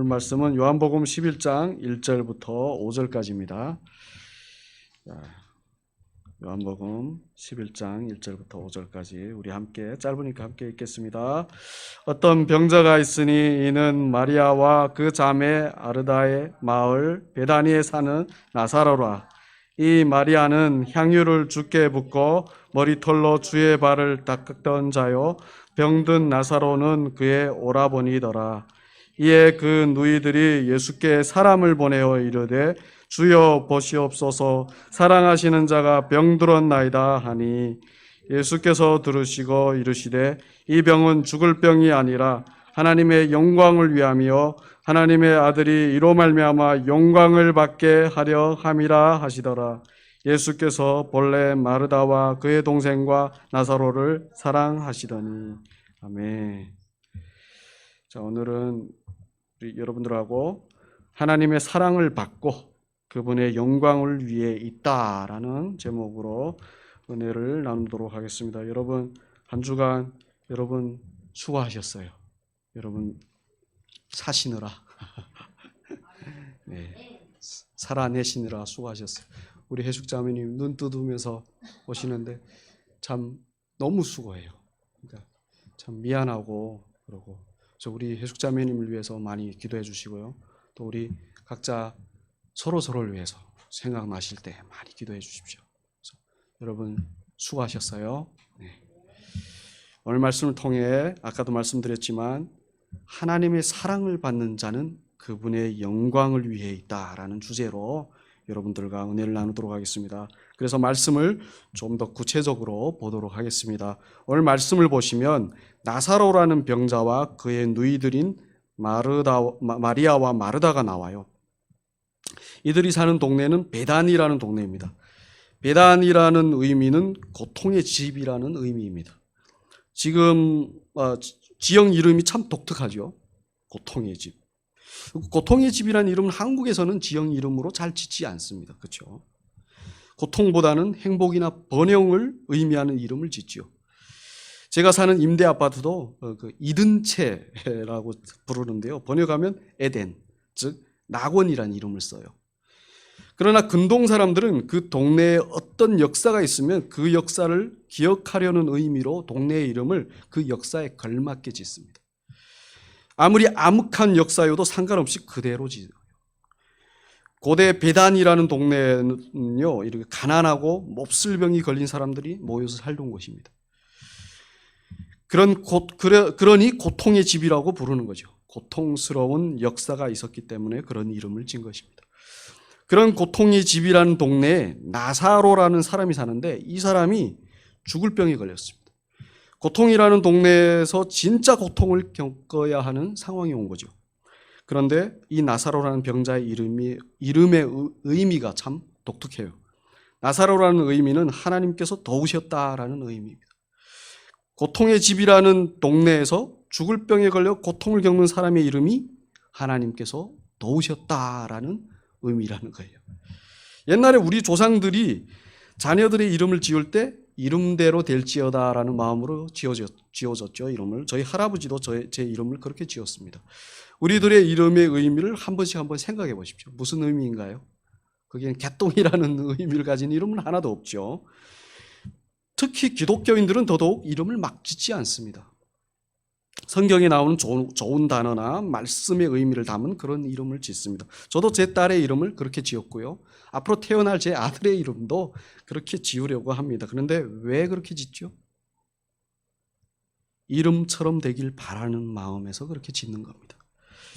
말씀은 요한복음 11장 1절부터 5절까지입니다. 요한복음 11장 1절부터 5절까지 우리 함께 짧으니까 함께 읽겠습니다. 어떤 병자가 있으니 이는 마리아와 그 자매 아르다의 마을 베다니에 사는 나사로라. 이 마리아는 향유를 주께 붓고 머리털로 주의 발을 닦던 자요 병든 나사로는 그의 오라버니더라. 이에 그 누이들이 예수께 사람을 보내어 이르되 주여 보시옵소서 사랑하시는 자가 병들었나이다 하니 예수께서 들으시고 이르시되 이 병은 죽을 병이 아니라 하나님의 영광을 위함이요 하나님의 아들이 이로 말미암아 영광을 받게 하려 함이라 하시더라. 예수께서 본래 마르다와 그의 동생과 나사로를 사랑하시더니. 아멘. 자, 오늘은 우리 여러분들하고 하나님의 사랑을 받고 그분의 영광을 위해 있다라는 제목으로 은혜를 나누도록 하겠습니다. 여러분 한 주간 여러분 수고하셨어요. 여러분 사시느라 네, 살아내시느라 수고하셨어요. 우리 해숙자매님 눈 뜯으면서 오시는데 참 너무 수고해요. 그러니까 참 미안하고 그러고 그래서 우리 해숙자매님을 위해서 많이 기도해 주시고요. 또 우리 각자 서로를 위해서 생각나실 때 많이 기도해 주십시오. 여러분 수고하셨어요. 네. 오늘 말씀을 통해 아까도 말씀드렸지만 하나님의 사랑을 받는 자는 그분의 영광을 위해 있다라는 주제로 여러분들과 은혜를 나누도록 하겠습니다. 그래서 말씀을 좀 더 구체적으로 보도록 하겠습니다. 오늘 말씀을 보시면 나사로라는 병자와 그의 누이들인 마리아와 마르다가 나와요. 이들이 사는 동네는 베단이라는 동네입니다. 베단이라는 의미는 고통의 집이라는 의미입니다. 지금 지역 이름이 참 독특하죠. 고통의 집. 고통의 집이라는 이름은 한국에서는 지역 이름으로 잘 짓지 않습니다. 그렇죠? 고통보다는 행복이나 번영을 의미하는 이름을 짓죠. 제가 사는 임대 아파트도 이든채라고 부르는데요. 번역하면 에덴, 즉 낙원이라는 이름을 써요. 그러나 근동 사람들은 그 동네에 어떤 역사가 있으면 그 역사를 기억하려는 의미로 동네의 이름을 그 역사에 걸맞게 짓습니다. 아무리 암흑한 역사여도 상관없이 그대로 지어요. 고대 베단이라는 동네는요, 이렇게 가난하고 몹쓸병이 걸린 사람들이 모여서 살던 곳입니다. 그러니 고통의 집이라고 부르는 거죠. 고통스러운 역사가 있었기 때문에 그런 이름을 진 것입니다. 그런 고통의 집이라는 동네에 나사로라는 사람이 사는데 이 사람이 죽을 병에 걸렸습니다. 고통이라는 동네에서 진짜 고통을 겪어야 하는 상황이 온 거죠. 그런데 이 나사로라는 병자의 이름의 의미가 참 독특해요. 나사로라는 의미는 하나님께서 도우셨다라는 의미입니다. 고통의 집이라는 동네에서 죽을 병에 걸려 고통을 겪는 사람의 이름이 하나님께서 도우셨다라는 의미라는 거예요. 옛날에 우리 조상들이 자녀들의 이름을 지을 때 이름대로 될지어다라는 마음으로 지어졌죠. 이름을. 저희 할아버지도 제 이름을 그렇게 지었습니다. 우리들의 이름의 의미를 한 번씩 한번 생각해 보십시오. 무슨 의미인가요? 거기엔 개똥이라는 의미를 가진 이름은 하나도 없죠. 특히 기독교인들은 더더욱 이름을 막 짓지 않습니다. 성경에 나오는 좋은 단어나 말씀의 의미를 담은 그런 이름을 짓습니다. 저도 제 딸의 이름을 그렇게 지었고요. 앞으로 태어날 제 아들의 이름도 그렇게 지으려고 합니다. 그런데 왜 그렇게 짓죠? 이름처럼 되길 바라는 마음에서 그렇게 짓는 겁니다.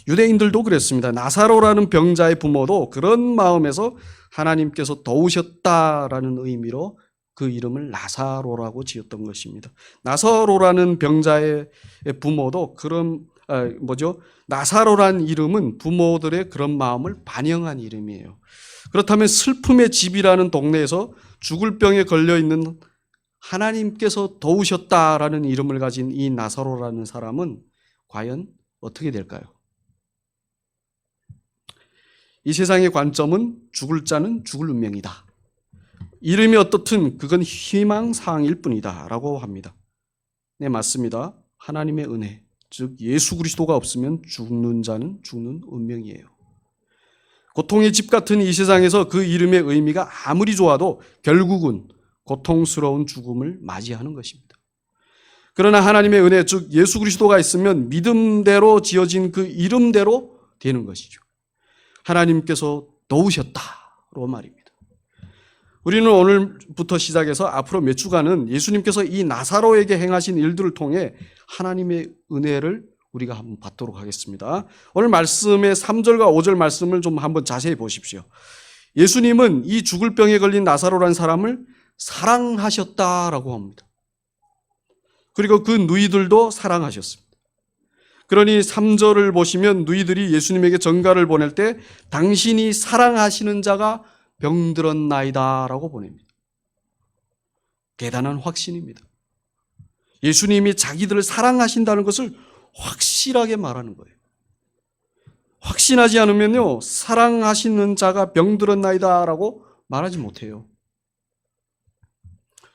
유대인들도 그랬습니다. 나사로라는 병자의 부모도 그런 마음에서 하나님께서 도우셨다라는 의미로 그 이름을 나사로라고 지었던 것입니다. 나사로라는 병자의 부모도 나사로라는 이름은 부모들의 그런 마음을 반영한 이름이에요. 그렇다면 슬픔의 집이라는 동네에서 죽을 병에 걸려 있는 하나님께서 도우셨다라는 이름을 가진 이 나사로라는 사람은 과연 어떻게 될까요? 이 세상의 관점은 죽을 자는 죽을 운명이다. 이름이 어떻든 그건 희망사항일 뿐이다 라고 합니다. 네, 맞습니다. 하나님의 은혜, 즉 예수 그리스도가 없으면 죽는 자는 죽는 운명이에요. 고통의 집 같은 이 세상에서 그 이름의 의미가 아무리 좋아도 결국은 고통스러운 죽음을 맞이하는 것입니다. 그러나 하나님의 은혜, 즉 예수 그리스도가 있으면 믿음대로 지어진 그 이름대로 되는 것이죠. 하나님께서 도우셨다로 말입니다. 우리는 오늘부터 시작해서 앞으로 몇 주간은 예수님께서 이 나사로에게 행하신 일들을 통해 하나님의 은혜를 우리가 한번 받도록 하겠습니다. 오늘 말씀의 3절과 5절 말씀을 좀 한번 자세히 보십시오. 예수님은 이 죽을 병에 걸린 나사로라는 사람을 사랑하셨다라고 합니다. 그리고 그 누이들도 사랑하셨습니다. 그러니 3절을 보시면 누이들이 예수님에게 전가를 보낼 때 당신이 사랑하시는 자가 병들었나이다 라고 보냅니다. 대단한 확신입니다. 예수님이 자기들을 사랑하신다는 것을 확실하게 말하는 거예요. 확신하지 않으면요, 사랑하시는 자가 병들었나이다 라고 말하지 못해요.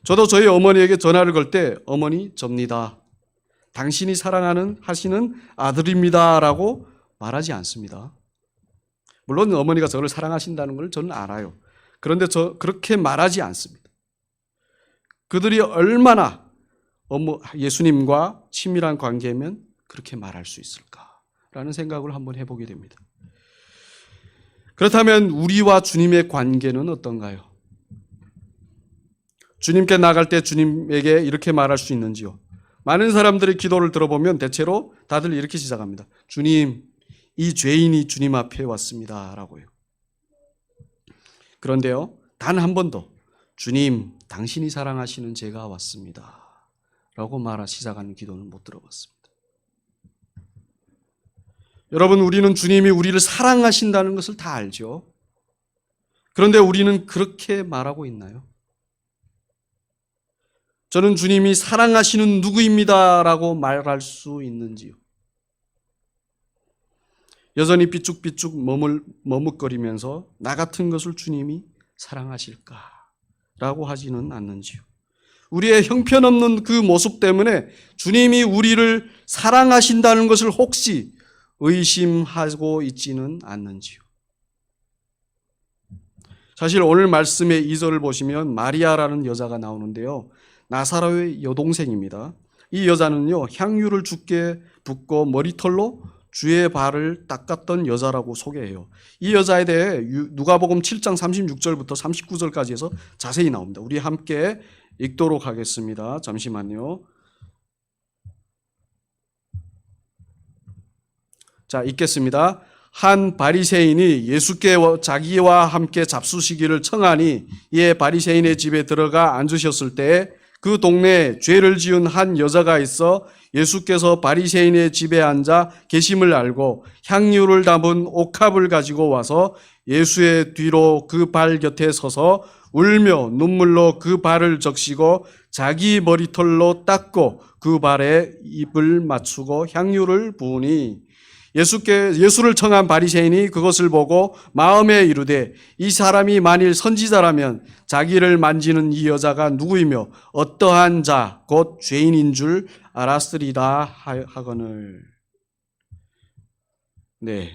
저도 저희 어머니에게 전화를 걸 때 어머니 접니다. 당신이 하시는 아들입니다 라고 말하지 않습니다. 물론 어머니가 저를 사랑하신다는 걸 저는 알아요. 그런데 그렇게 말하지 않습니다. 그들이 얼마나 예수님과 친밀한 관계면 그렇게 말할 수 있을까라는 생각을 한번 해보게 됩니다. 그렇다면 우리와 주님의 관계는 어떤가요? 주님께 나갈 때 주님에게 이렇게 말할 수 있는지요? 많은 사람들의 기도를 들어보면 대체로 다들 이렇게 시작합니다. 주님, 이 죄인이 주님 앞에 왔습니다 라고요. 그런데요, 단 한 번도 주님, 당신이 사랑하시는 제가 왔습니다 라고 시작하는 기도는 못 들어봤습니다. 여러분, 우리는 주님이 우리를 사랑하신다는 것을 다 알죠. 그런데 우리는 그렇게 말하고 있나요? 저는 주님이 사랑하시는 누구입니다 라고 말할 수 있는지요? 여전히 삐죽삐죽 머뭇거리면서 나 같은 것을 주님이 사랑하실까라고 하지는 않는지요? 우리의 형편없는 그 모습 때문에 주님이 우리를 사랑하신다는 것을 혹시 의심하고 있지는 않는지요? 사실 오늘 말씀의 2절을 보시면 마리아라는 여자가 나오는데요. 나사로의 여동생입니다. 이 여자는요, 향유를 주께 붓고 머리털로 주의 발을 닦았던 여자라고 소개해요. 이 여자에 대해 누가복음 7장 36절부터 39절까지 해서 자세히 나옵니다. 우리 함께 읽도록 하겠습니다. 잠시만요. 자, 읽겠습니다. 한 바리새인이 예수께 자기와 함께 잡수시기를 청하니 이에 바리새인의 집에 들어가 앉으셨을 때 그 동네에 죄를 지은 한 여자가 있어 예수께서 바리새인의 집에 앉아 계심을 알고 향유를 담은 옥합을 가지고 와서 예수의 뒤로 그 발 곁에 서서 울며 눈물로 그 발을 적시고 자기 머리털로 닦고 그 발에 입을 맞추고 향유를 부으니 예수를 청한 바리새인이 그것을 보고 마음에 이르되 이 사람이 만일 선지자라면 자기를 만지는 이 여자가 누구이며 어떠한 자 곧 죄인인 줄 알았으리다 하거늘. 네,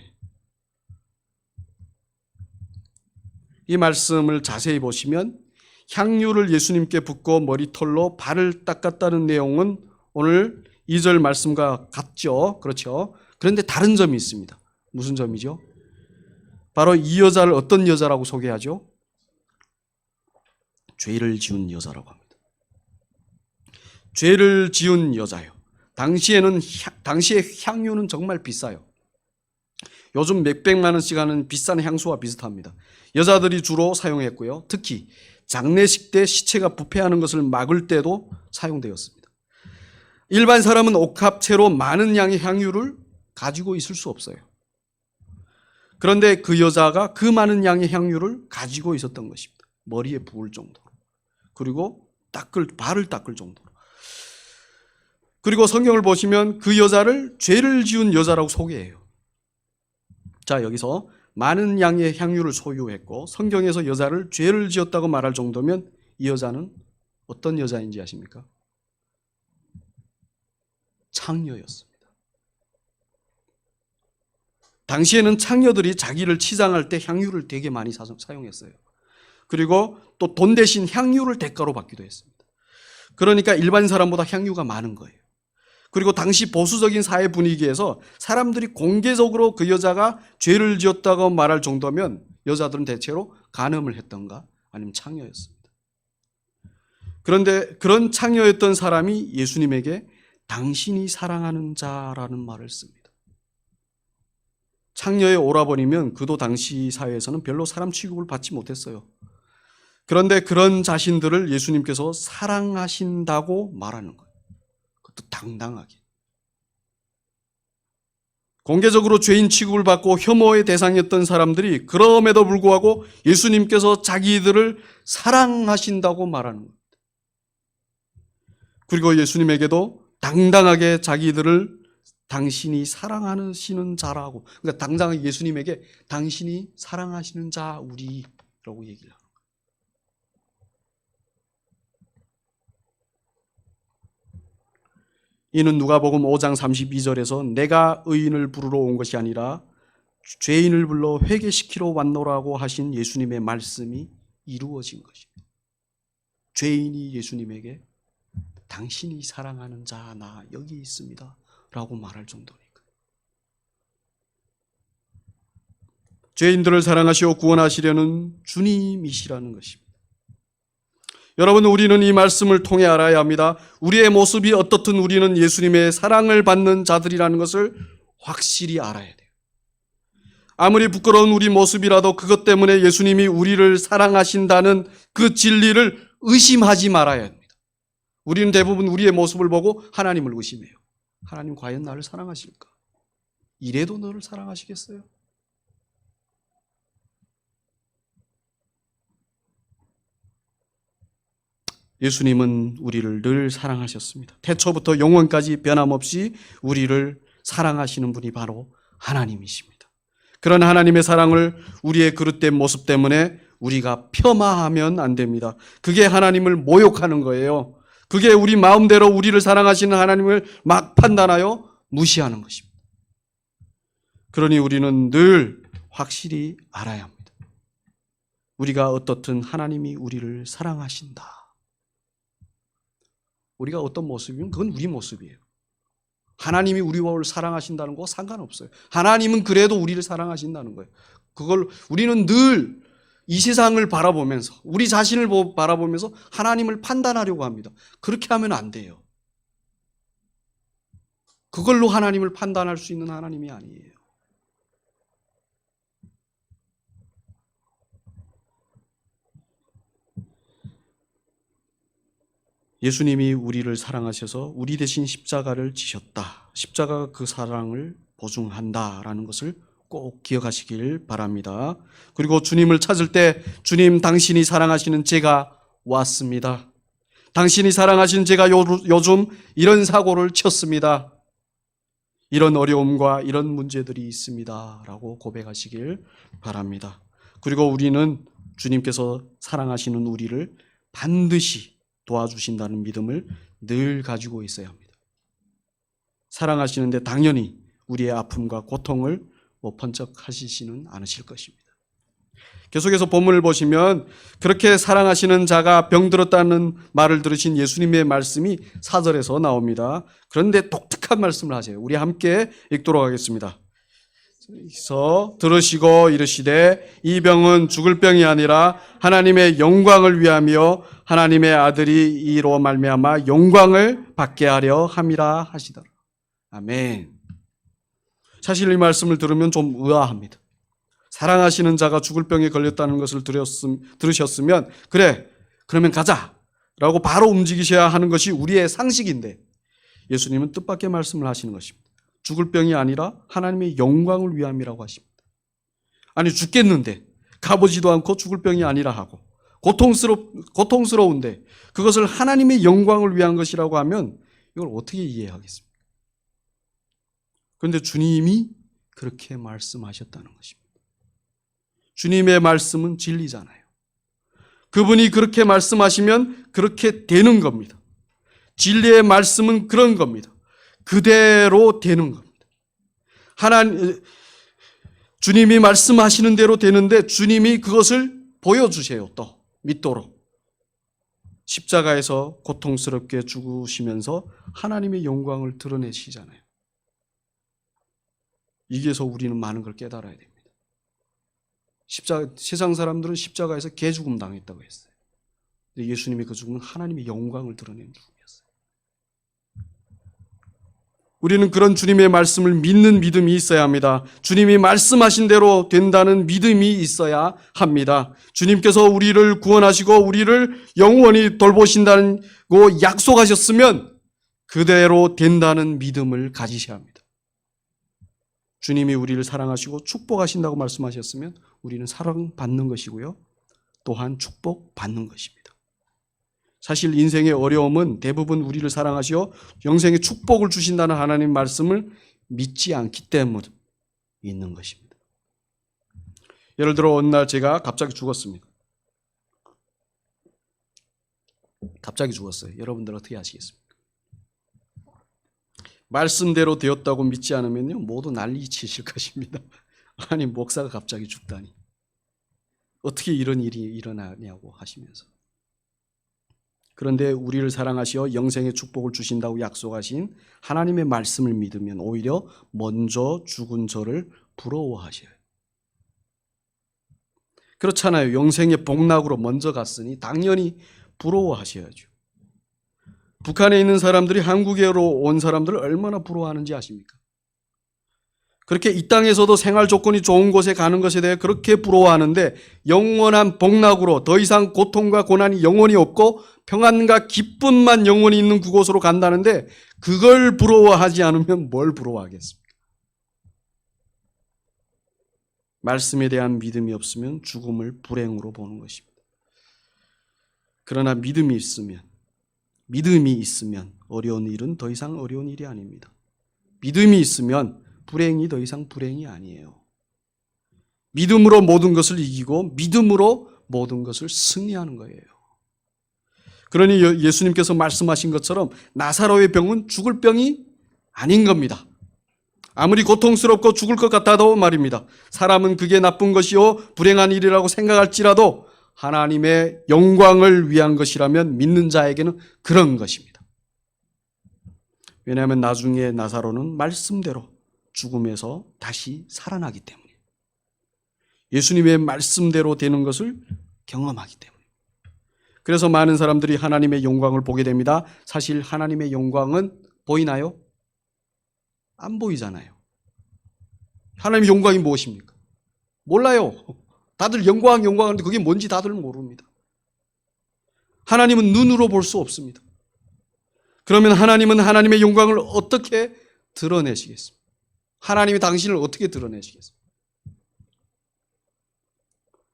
이 말씀을 자세히 보시면 향유를 예수님께 붓고 머리털로 발을 닦았다는 내용은 오늘 2절 말씀과 같죠. 그렇죠. 그런데 다른 점이 있습니다. 무슨 점이죠? 바로 이 여자를 어떤 여자라고 소개하죠? 죄를 지은 여자라고 합니다. 죄를 지은 여자요. 당시에 향유는 정말 비싸요. 요즘 몇백만 원씩 하는 비싼 향수와 비슷합니다. 여자들이 주로 사용했고요. 특히 장례식 때 시체가 부패하는 것을 막을 때도 사용되었습니다. 일반 사람은 옥합채로 많은 양의 향유를 가지고 있을 수 없어요. 그런데 그 여자가 그 많은 양의 향유를 가지고 있었던 것입니다. 머리에 부을 정도로. 그리고 발을 닦을 정도로. 그리고 성경을 보시면 그 여자를 죄를 지은 여자라고 소개해요. 자, 여기서 많은 양의 향유를 소유했고 성경에서 여자를 죄를 지었다고 말할 정도면 이 여자는 어떤 여자인지 아십니까? 창녀였습니다. 당시에는 창녀들이 자기를 치장할 때 향유를 되게 많이 사용했어요. 그리고 또 돈 대신 향유를 대가로 받기도 했습니다. 그러니까 일반 사람보다 향유가 많은 거예요. 그리고 당시 보수적인 사회 분위기에서 사람들이 공개적으로 그 여자가 죄를 지었다고 말할 정도면 여자들은 대체로 간음을 했던가 아니면 창녀였습니다. 그런데 그런 창녀였던 사람이 예수님에게 당신이 사랑하는 자라는 말을 씁니다. 창녀의 오라버니면 그도 당시 사회에서는 별로 사람 취급을 받지 못했어요. 그런데 그런 자신들을 예수님께서 사랑하신다고 말하는 거예요. 그것도 당당하게. 공개적으로 죄인 취급을 받고 혐오의 대상이었던 사람들이 그럼에도 불구하고 예수님께서 자기들을 사랑하신다고 말하는 겁니다. 그리고 예수님에게도 당당하게 자기들을 당신이 사랑하시는 자라고, 그러니까 당당하게 예수님에게 당신이 사랑하시는 자 우리라고 얘기를 합니다. 이는 누가복음 5장 32절에서 내가 의인을 부르러 온 것이 아니라 죄인을 불러 회개시키러 왔노라고 하신 예수님의 말씀이 이루어진 것입니다. 죄인이 예수님에게 당신이 사랑하는 자 나 여기 있습니다 라고 말할 정도니까. 죄인들을 사랑하시고 구원하시려는 주님이시라는 것입니다. 여러분, 우리는 이 말씀을 통해 알아야 합니다. 우리의 모습이 어떻든 우리는 예수님의 사랑을 받는 자들이라는 것을 확실히 알아야 돼요. 아무리 부끄러운 우리 모습이라도 그것 때문에 예수님이 우리를 사랑하신다는 그 진리를 의심하지 말아야 합니다. 우리는 대부분 우리의 모습을 보고 하나님을 의심해요. 하나님 과연 나를 사랑하실까? 이래도 너를 사랑하시겠어요? 예수님은 우리를 늘 사랑하셨습니다. 태초부터 영원까지 변함없이 우리를 사랑하시는 분이 바로 하나님이십니다. 그런 하나님의 사랑을 우리의 그릇된 모습 때문에 우리가 폄하하면 안 됩니다. 그게 하나님을 모욕하는 거예요. 그게 우리 마음대로 우리를 사랑하시는 하나님을 막 판단하여 무시하는 것입니다. 그러니 우리는 늘 확실히 알아야 합니다. 우리가 어떻든 하나님이 우리를 사랑하신다. 우리가 어떤 모습이면 그건 우리 모습이에요. 하나님이 우리를 사랑하신다는 거 상관없어요. 하나님은 그래도 우리를 사랑하신다는 거예요. 그걸 우리는 늘 이 세상을 바라보면서 우리 자신을 바라보면서 하나님을 판단하려고 합니다. 그렇게 하면 안 돼요. 그걸로 하나님을 판단할 수 있는 하나님이 아니에요. 예수님이 우리를 사랑하셔서 우리 대신 십자가를 지셨다. 십자가가 그 사랑을 보증한다라는 것을 꼭 기억하시길 바랍니다. 그리고 주님을 찾을 때 주님 당신이 사랑하시는 제가 왔습니다. 당신이 사랑하시는 제가 요즘 이런 사고를 쳤습니다. 이런 어려움과 이런 문제들이 있습니다. 라고 고백하시길 바랍니다. 그리고 우리는 주님께서 사랑하시는 우리를 반드시 도와주신다는 믿음을 늘 가지고 있어야 합니다. 사랑하시는데 당연히 우리의 아픔과 고통을 못 번쩍하시지는 않으실 것입니다. 계속해서 본문을 보시면 그렇게 사랑하시는 자가 병들었다는 말을 들으신 예수님의 말씀이 4절에서 나옵니다. 그런데 독특한 말씀을 하세요. 우리 함께 읽도록 하겠습니다. 그래서 들으시고 이르시되 이 병은 죽을 병이 아니라 하나님의 영광을 위하며 하나님의 아들이 이로 말미암아 영광을 받게 하려 함이라 하시더라. 아멘. 사실 이 말씀을 들으면 좀 의아합니다. 사랑하시는 자가 죽을 병에 걸렸다는 것을 들으셨으면 그래, 그러면 가자 라고 바로 움직이셔야 하는 것이 우리의 상식인데 예수님은 뜻밖의 말씀을 하시는 것입니다. 죽을 병이 아니라 하나님의 영광을 위함이라고 하십니다. 아니 죽겠는데 가보지도 않고 죽을 병이 아니라 하고 고통스러운데 그것을 하나님의 영광을 위한 것이라고 하면 이걸 어떻게 이해하겠습니까? 그런데 주님이 그렇게 말씀하셨다는 것입니다. 주님의 말씀은 진리잖아요. 그분이 그렇게 말씀하시면 그렇게 되는 겁니다. 진리의 말씀은 그런 겁니다. 그대로 되는 겁니다. 주님이 말씀하시는 대로 되는데 주님이 그것을 보여주세요. 또 믿도록. 십자가에서 고통스럽게 죽으시면서 하나님의 영광을 드러내시잖아요. 여기에서 우리는 많은 걸 깨달아야 됩니다. 세상 사람들은 십자가에서 개죽음 당했다고 했어요. 근데 예수님의 그 죽음은 하나님의 영광을 드러낸 죽음이었어요. 우리는 그런 주님의 말씀을 믿는 믿음이 있어야 합니다. 주님이 말씀하신 대로 된다는 믿음이 있어야 합니다. 주님께서 우리를 구원하시고 우리를 영원히 돌보신다고 약속하셨으면 그대로 된다는 믿음을 가지셔야 합니다. 주님이 우리를 사랑하시고 축복하신다고 말씀하셨으면 우리는 사랑받는 것이고요. 또한 축복받는 것입니다. 사실 인생의 어려움은 대부분 우리를 사랑하시어 영생의 축복을 주신다는 하나님의 말씀을 믿지 않기 때문에 있는 것입니다. 예를 들어 어느 날 제가 갑자기 죽었습니다. 갑자기 죽었어요. 여러분들 어떻게 아시겠습니까? 말씀대로 되었다고 믿지 않으면요 모두 난리치실 것입니다. 아니 목사가 갑자기 죽다니 어떻게 이런 일이 일어나냐고 하시면서. 그런데 우리를 사랑하시어 영생의 축복을 주신다고 약속하신 하나님의 말씀을 믿으면 오히려 먼저 죽은 저를 부러워하셔요. 그렇잖아요. 영생의 복락으로 먼저 갔으니 당연히 부러워하셔야죠. 북한에 있는 사람들이 한국으로 온 사람들을 얼마나 부러워하는지 아십니까? 그렇게 이 땅에서도 생활 조건이 좋은 곳에 가는 것에 대해 그렇게 부러워하는데 영원한 복락으로 더 이상 고통과 고난이 영원히 없고 평안과 기쁨만 영원히 있는 그곳으로 간다는데 그걸 부러워하지 않으면 뭘 부러워하겠습니까? 말씀에 대한 믿음이 없으면 죽음을 불행으로 보는 것입니다. 그러나 믿음이 있으면 어려운 일은 더 이상 어려운 일이 아닙니다. 믿음이 있으면 불행이 더 이상 불행이 아니에요. 믿음으로 모든 것을 이기고 믿음으로 모든 것을 승리하는 거예요. 그러니 예수님께서 말씀하신 것처럼 나사로의 병은 죽을 병이 아닌 겁니다. 아무리 고통스럽고 죽을 것 같아도 말입니다. 사람은 그게 나쁜 것이요 불행한 일이라고 생각할지라도 하나님의 영광을 위한 것이라면 믿는 자에게는 그런 것입니다. 왜냐하면 나중에 나사로는 말씀대로 죽음에서 다시 살아나기 때문에 예수님의 말씀대로 되는 것을 경험하기 때문에 그래서 많은 사람들이 하나님의 영광을 보게 됩니다. 사실 하나님의 영광은 보이나요? 안 보이잖아요. 하나님의 영광이 무엇입니까? 몰라요. 다들 영광 하는데 그게 뭔지 다들 모릅니다. 하나님은 눈으로 볼 수 없습니다. 그러면 하나님은 하나님의 영광을 어떻게 드러내시겠습니까? 하나님이 당신을 어떻게 드러내시겠습니까?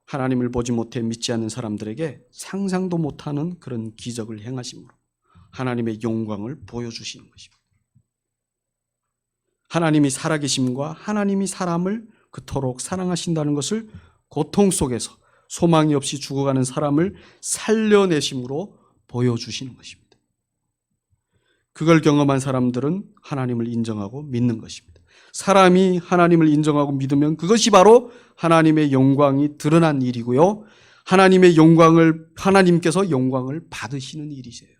하나님을 보지 못해 믿지 않는 사람들에게 상상도 못하는 그런 기적을 행하심으로 하나님의 영광을 보여주시는 것입니다. 하나님이 살아계심과 하나님이 사람을 그토록 사랑하신다는 것을 고통 속에서 소망이 없이 죽어가는 사람을 살려내심으로 보여주시는 것입니다. 그걸 경험한 사람들은 하나님을 인정하고 믿는 것입니다. 사람이 하나님을 인정하고 믿으면 그것이 바로 하나님의 영광이 드러난 일이고요. 하나님께서 영광을 받으시는 일이세요.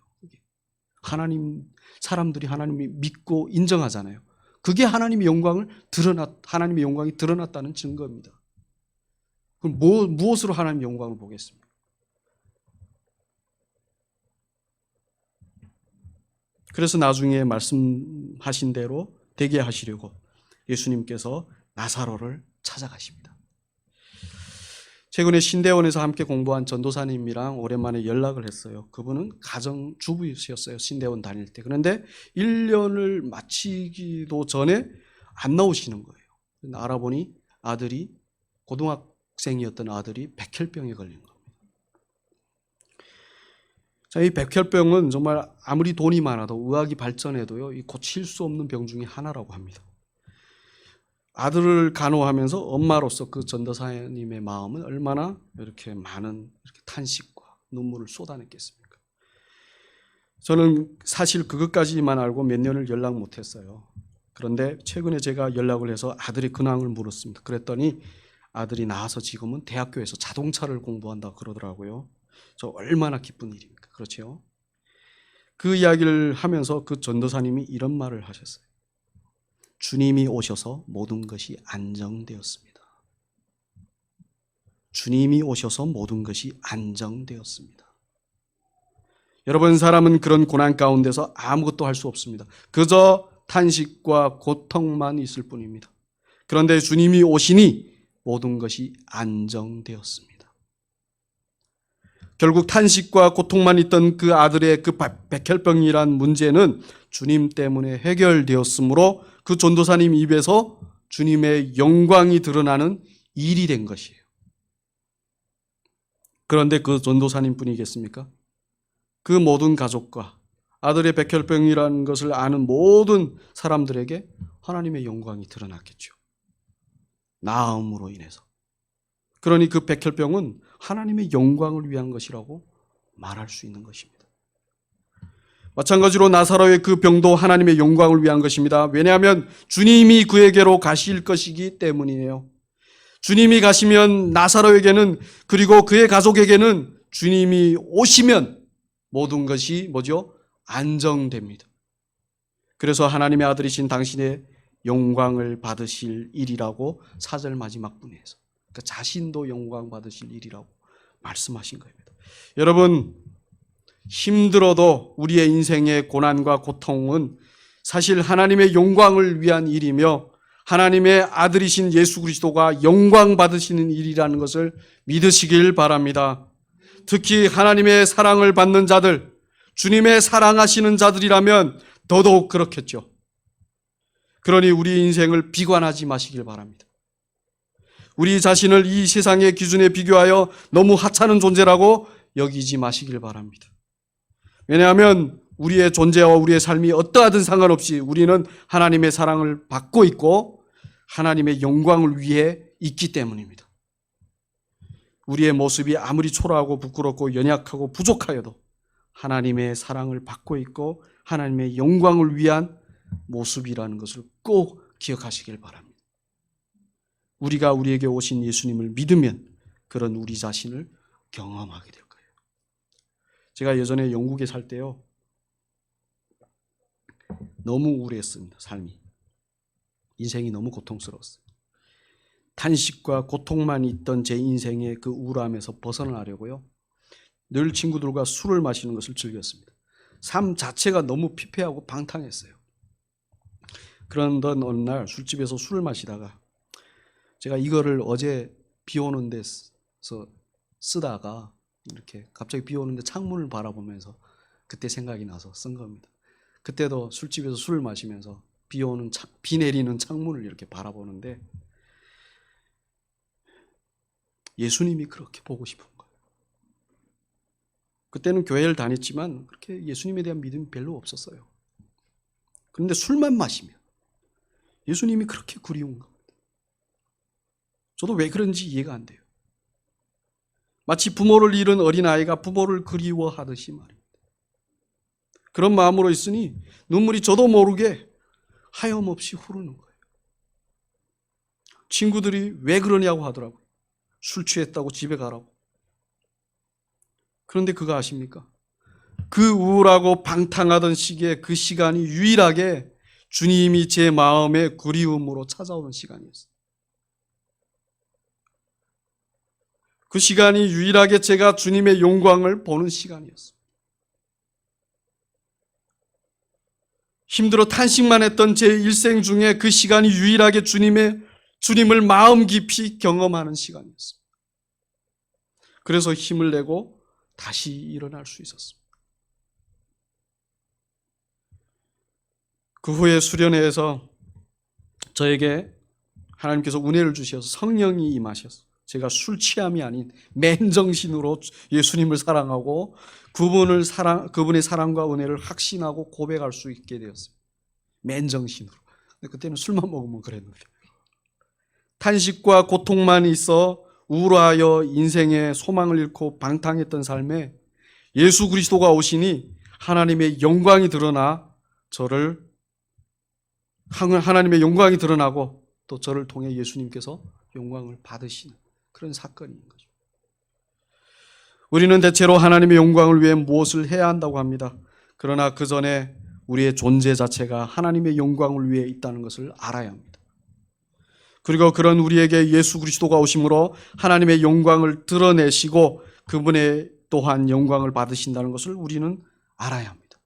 사람들이 하나님을 믿고 인정하잖아요. 그게 하나님의 영광이 드러났다는 증거입니다. 그럼 무엇으로 하나님의 영광을 보겠습니까? 그래서 나중에 말씀하신 대로 되게 하시려고 예수님께서 나사로를 찾아가십니다. 최근에 신대원에서 함께 공부한 전도사님이랑 오랜만에 연락을 했어요. 그분은 가정주부였어요. 신대원 다닐 때. 그런데 1년을 마치기도 전에 안 나오시는 거예요. 알아보니 고등학생이었던 아들이 백혈병에 걸린 겁니다. 자, 이 백혈병은 정말 아무리 돈이 많아도 의학이 발전해도요, 고칠 수 없는 병 중에 하나라고 합니다. 아들을 간호하면서 엄마로서 그 전도사님의 마음은 얼마나 이렇게 많은 탄식과 눈물을 쏟아냈겠습니까? 저는 사실 그것까지만 알고 몇 년을 연락 못했어요. 그런데 최근에 제가 연락을 해서 아들의 근황을 물었습니다. 그랬더니 아들이 나와서 지금은 대학교에서 자동차를 공부한다 그러더라고요. 저 얼마나 기쁜 일입니까? 그렇죠? 그 이야기를 하면서 그 전도사님이 이런 말을 하셨어요. 주님이 오셔서 모든 것이 안정되었습니다. 주님이 오셔서 모든 것이 안정되었습니다. 여러분, 사람은 그런 고난 가운데서 아무것도 할 수 없습니다. 그저 탄식과 고통만 있을 뿐입니다. 그런데 주님이 오시니 모든 것이 안정되었습니다. 결국 탄식과 고통만 있던 그 아들의 그 백혈병이란 문제는 주님 때문에 해결되었으므로 그 전도사님 입에서 주님의 영광이 드러나는 일이 된 것이에요. 그런데 그 전도사님 뿐이겠습니까? 그 모든 가족과 아들의 백혈병이라는 것을 아는 모든 사람들에게 하나님의 영광이 드러났겠죠. 나음으로 인해서. 그러니 그 백혈병은 하나님의 영광을 위한 것이라고 말할 수 있는 것입니다. 마찬가지로 나사로의 그 병도 하나님의 영광을 위한 것입니다. 왜냐하면 주님이 그에게로 가실 것이기 때문이에요. 주님이 가시면 나사로에게는, 그리고 그의 가족에게는 주님이 오시면 모든 것이 뭐죠? 안정됩니다. 그래서 하나님의 아들이신 당신의 영광을 받으실 일이라고 4절 마지막 분에서, 그러니까 자신도 영광 받으실 일이라고 말씀하신 겁니다. 여러분, 힘들어도 우리의 인생의 고난과 고통은 사실 하나님의 영광을 위한 일이며 하나님의 아들이신 예수 그리스도가 영광 받으시는 일이라는 것을 믿으시길 바랍니다. 특히 하나님의 사랑을 받는 자들, 주님의 사랑하시는 자들이라면 더더욱 그렇겠죠. 그러니 우리 인생을 비관하지 마시길 바랍니다. 우리 자신을 이 세상의 기준에 비교하여 너무 하찮은 존재라고 여기지 마시길 바랍니다. 왜냐하면 우리의 존재와 우리의 삶이 어떠하든 상관없이 우리는 하나님의 사랑을 받고 있고 하나님의 영광을 위해 있기 때문입니다. 우리의 모습이 아무리 초라하고 부끄럽고 연약하고 부족하여도 하나님의 사랑을 받고 있고 하나님의 영광을 위한 모습이라는 것을 꼭 기억하시길 바랍니다. 우리가 우리에게 오신 예수님을 믿으면 그런 우리 자신을 경험하게 될 거예요. 제가 예전에 영국에 살 때요, 너무 우울했습니다. 삶이. 인생이 너무 고통스러웠어요. 탄식과 고통만 있던 제 인생의 그 우울함에서 벗어나려고요, 늘 친구들과 술을 마시는 것을 즐겼습니다. 삶 자체가 너무 피폐하고 방탕했어요. 그런던 어느 날 술집에서 술을 마시다가 제가 이거를 어제 비 오는 데서 쓰다가 이렇게 갑자기 비 오는데 창문을 바라보면서 그때 생각이 나서 쓴 겁니다. 그때도 술집에서 술을 마시면서 비 내리는 창문을 이렇게 바라보는데 예수님이 그렇게 보고 싶은 거예요. 그때는 교회를 다녔지만 그렇게 예수님에 대한 믿음이 별로 없었어요. 그런데 술만 마시면 예수님이 그렇게 그리운 겁니다. 저도 왜 그런지 이해가 안 돼요. 마치 부모를 잃은 어린아이가 부모를 그리워하듯이 말입니다. 그런 마음으로 있으니 눈물이 저도 모르게 하염없이 흐르는 거예요. 친구들이 왜 그러냐고 하더라고요. 술 취했다고 집에 가라고. 그런데 그거 아십니까? 그 우울하고 방탕하던 시기에 그 시간이 유일하게 주님이 제 마음의 그리움으로 찾아오는 시간이었어요. 그 시간이 유일하게 제가 주님의 영광을 보는 시간이었어요. 힘들어 탄식만 했던 제 일생 중에 그 시간이 유일하게 주님을 마음 깊이 경험하는 시간이었어요. 그래서 힘을 내고 다시 일어날 수 있었습니다. 그 후에 수련회에서 저에게 하나님께서 은혜를 주셔서 성령이 임하셔서 제가 술 취함이 아닌 맨정신으로 예수님을 사랑하고 그분의 사랑과 은혜를 확신하고 고백할 수 있게 되었습니다. 맨정신으로. 근데 그때는 술만 먹으면 그랬는데. 탄식과 고통만 있어 우울하여 인생의 소망을 잃고 방탕했던 삶에 예수 그리스도가 오시니 하나님의 영광이 드러나 저를 하나님의 영광이 드러나고 또 저를 통해 예수님께서 영광을 받으시는 그런 사건인 거죠. 우리는 대체로 하나님의 영광을 위해 무엇을 해야 한다고 합니다. 그러나 그 전에 우리의 존재 자체가 하나님의 영광을 위해 있다는 것을 알아야 합니다. 그리고 그런 우리에게 예수 그리스도가 오심으로 하나님의 영광을 드러내시고 그분의 또한 영광을 받으신다는 것을 우리는 알아야 합니다.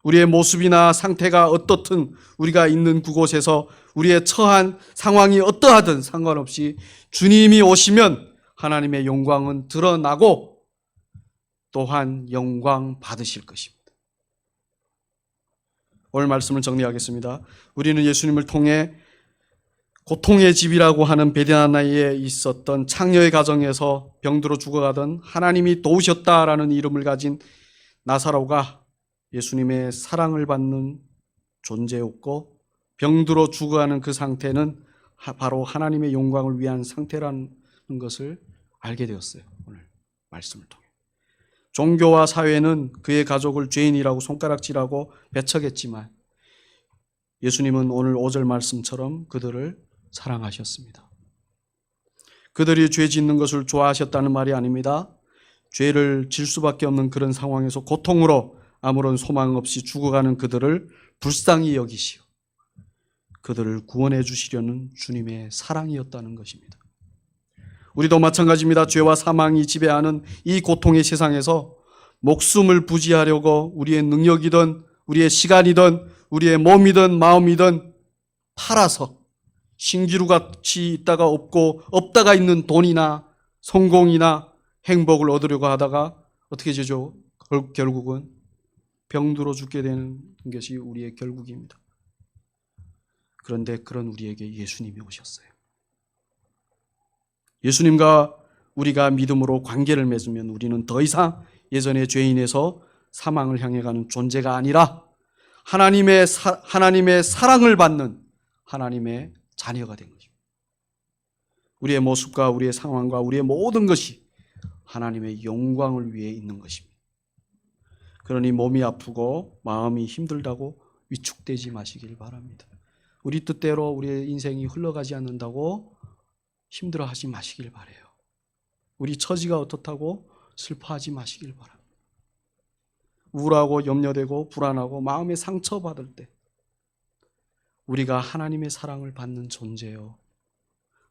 우리의 모습이나 상태가 어떻든 우리가 있는 그곳에서 우리의 처한 상황이 어떠하든 상관없이 주님이 오시면 하나님의 영광은 드러나고 또한 영광 받으실 것입니다. 오늘 말씀을 정리하겠습니다. 우리는 예수님을 통해 고통의 집이라고 하는 베다니아에 있었던 창녀의 가정에서 병들어 죽어가던 하나님이 도우셨다라는 이름을 가진 나사로가 예수님의 사랑을 받는 존재였고 병들어 죽어가는 그 상태는 바로 하나님의 영광을 위한 상태라는 것을 알게 되었어요. 오늘 말씀을 통해. 종교와 사회는 그의 가족을 죄인이라고 손가락질하고 배척했지만 예수님은 오늘 5절 말씀처럼 그들을 사랑하셨습니다. 그들이 죄 짓는 것을 좋아하셨다는 말이 아닙니다. 죄를 질 수밖에 없는 그런 상황에서 고통으로 아무런 소망 없이 죽어가는 그들을 불쌍히 여기시오. 그들을 구원해 주시려는 주님의 사랑이었다는 것입니다. 우리도 마찬가지입니다. 죄와 사망이 지배하는 이 고통의 세상에서 목숨을 부지하려고 우리의 능력이든 우리의 시간이든 우리의 몸이든 마음이든 팔아서 신기루같이 있다가 없고 없다가 있는 돈이나 성공이나 행복을 얻으려고 하다가 어떻게 되죠? 결국은 병들어 죽게 되는 것이 우리의 결국입니다. 그런데 그런 우리에게 예수님이 오셨어요. 예수님과 우리가 믿음으로 관계를 맺으면 우리는 더 이상 예전의 죄인에서 사망을 향해 가는 존재가 아니라 하나님의 사랑을 받는 하나님의 자녀가 된 것입니다. 우리의 모습과 우리의 상황과 우리의 모든 것이 하나님의 영광을 위해 있는 것입니다. 그러니 몸이 아프고 마음이 힘들다고 위축되지 마시길 바랍니다. 우리 뜻대로 우리의 인생이 흘러가지 않는다고 힘들어하지 마시길 바라요. 우리 처지가 어떻다고 슬퍼하지 마시길 바랍니다. 우울하고 염려되고 불안하고 마음에 상처받을 때 우리가 하나님의 사랑을 받는 존재요,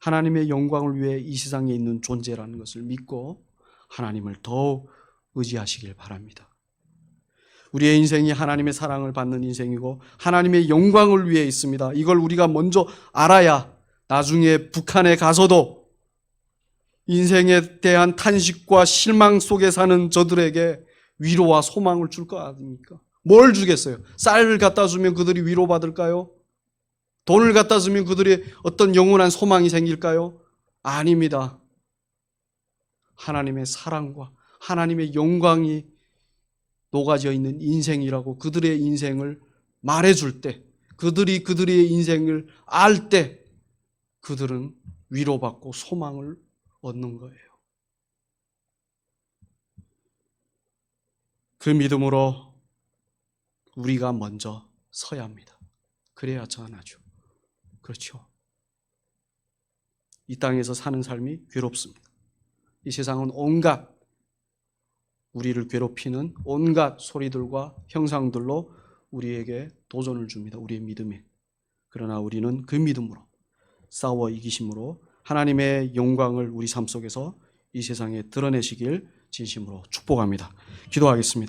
하나님의 영광을 위해 이 세상에 있는 존재라는 것을 믿고 하나님을 더욱 의지하시길 바랍니다. 우리의 인생이 하나님의 사랑을 받는 인생이고 하나님의 영광을 위해 있습니다. 이걸 우리가 먼저 알아야 나중에 북한에 가서도 인생에 대한 탄식과 실망 속에 사는 저들에게 위로와 소망을 줄 거 아닙니까? 뭘 주겠어요? 쌀을 갖다 주면 그들이 위로받을까요? 돈을 갖다 주면 그들이 어떤 영원한 소망이 생길까요? 아닙니다. 하나님의 사랑과 하나님의 영광이 녹아져 있는 인생이라고 그들의 인생을 말해줄 때, 그들이 그들의 인생을 알 때 그들은 위로받고 소망을 얻는 거예요. 그 믿음으로 우리가 먼저 서야 합니다. 그래야 전하죠. 그렇죠. 이 땅에서 사는 삶이 괴롭습니다. 이 세상은 온갖 우리를 괴롭히는 온갖 소리들과 형상들로 우리에게 도전을 줍니다. 우리의 믿음에. 그러나 우리는 그 믿음으로 싸워 이기심으로 하나님의 영광을 우리 삶 속에서 이 세상에 드러내시길 진심으로 축복합니다. 기도하겠습니다.